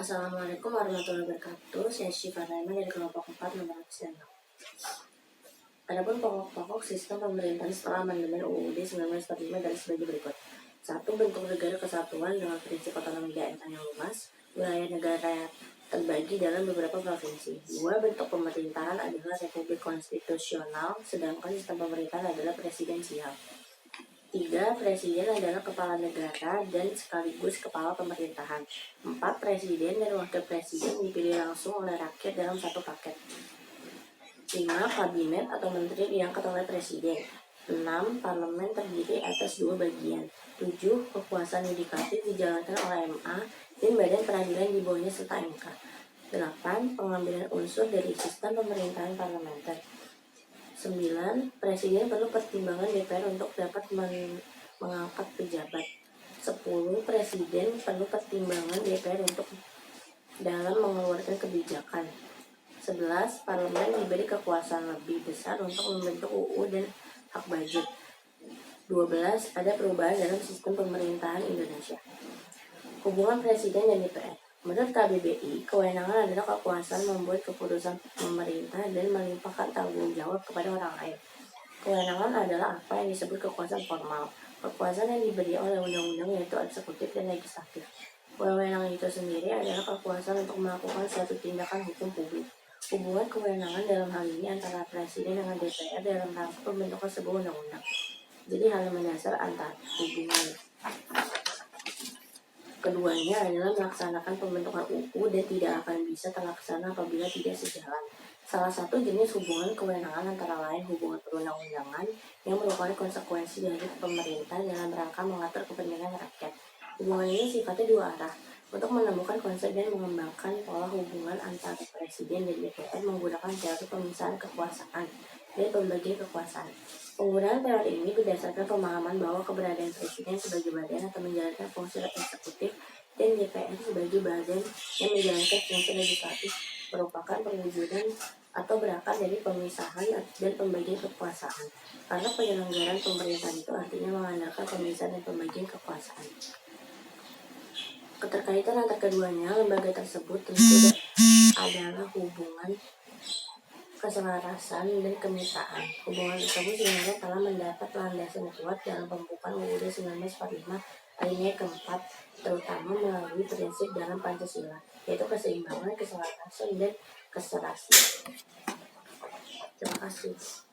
Assalamualaikum warahmatullahi wabarakatuh. Saya Syifa Raiman dari kelompok 4 nomor absen. Adapun pokok-pokok sistem pemerintahan setelah amandemen UUD 1945 adalah sebagai berikut. 1. Bentuk negara kesatuan dengan prinsip otonomi daerah yang luas. Wilayah negara terbagi dalam beberapa provinsi. 2. Bentuk pemerintahan adalah republik konstitusional, sedangkan sistem pemerintahan adalah presidensial. 3. Presiden adalah kepala negara dan sekaligus kepala pemerintahan. 4. Presiden dan wakil presiden dipilih langsung oleh rakyat dalam satu paket. 5. Kabinet atau menteri diangkat oleh presiden. 6. Parlemen terdiri atas 2 bagian. 7. Kekuasaan yudikatif dijalankan oleh MA dan badan peradilan di bawahnya serta MK. 8. Pengambilan unsur dari sistem pemerintahan parlementer. 9. Presiden perlu pertimbangan DPR untuk dapat mengangkat pejabat. 10. Presiden perlu pertimbangan DPR untuk dalam mengeluarkan kebijakan. 11. Parlemen diberi kekuasaan lebih besar untuk membentuk UU dan hak budget. 12. Ada perubahan dalam sistem pemerintahan Indonesia. Hubungan Presiden dan DPR. Menurut KBBI, kewenangan adalah kekuasaan membuat keputusan pemerintah dan melimpahkan tanggung jawab kepada orang lain. Kewenangan adalah apa yang disebut kekuasaan formal. Kekuasaan yang diberi oleh undang-undang yaitu eksekutif dan legislatif. Kewenangan itu sendiri adalah kekuasaan untuk melakukan suatu tindakan hukum publik. Hubungan kewenangan dalam hal ini antara Presiden dengan DPR dalam rangka pembentukan sebuah undang-undang. Jadi hal mendasar antara hubungan keduanya adalah melaksanakan pembentukan UU dan tidak akan bisa terlaksana apabila tidak sejalan. Salah satu jenis hubungan kewenangan antara lain hubungan perundang-undangan yang merupakan konsekuensi dari pemerintah dalam rangka mengatur kepentingan rakyat. Hubungan ini sifatnya dua arah. Untuk menemukan konsep dan mengembangkan pola hubungan antara Presiden dan DPR menggunakan teori pemisahan kekuasaan dan pembagian kekuasaan. Penggunaan teori ini berdasarkan pemahaman bahwa keberadaan Presiden sebagai badan atau menjalankan fungsi eksekutif dan DPR sebagai badan yang menjalankan fungsi legislatif merupakan perwujudan atau berakar dari pemisahan dan pembagian kekuasaan. Karena penyelenggaraan pemerintahan itu artinya mengandalkan pemisahan dan pembagian kekuasaan. Keterkaitan antara keduanya, lembaga tersebut tentu adalah hubungan keselarasan dan kemitraan. Hubungan tersebut sebenarnya telah mendapat landasan kuat dalam pembukaan UUD 1945 alinea keempat, terutama melalui prinsip dalam Pancasila, yaitu keseimbangan, keselarasan, dan keserasian. Terima kasih.